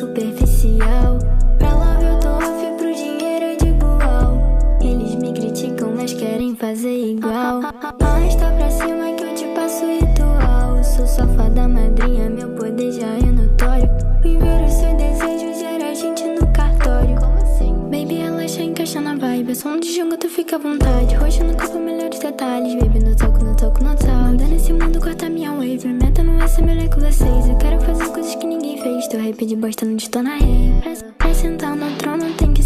superficial. Pra love eu tô off, pro dinheiro eu digo uau. Eles me criticam, mas querem fazer igual. Arrasta pra cima que eu te passo ritual. Sou safada madrinha, meu poder já é notório. Viver o seu desejo gera gente no cartório. Como assim? Baby, relaxa, encaixa na vibe. É som de jogo, tu fica à vontade. Roxo no corpo, melhores detalhes. Baby, no toco, no toco, no tal. Anda nesse mundo, corta minha wave. Meta não vai ser molécula 6. Eu quero fazer coisas que ninguém fez. Tô hype de bosta, não detona rei. Pra sentar no trono tem que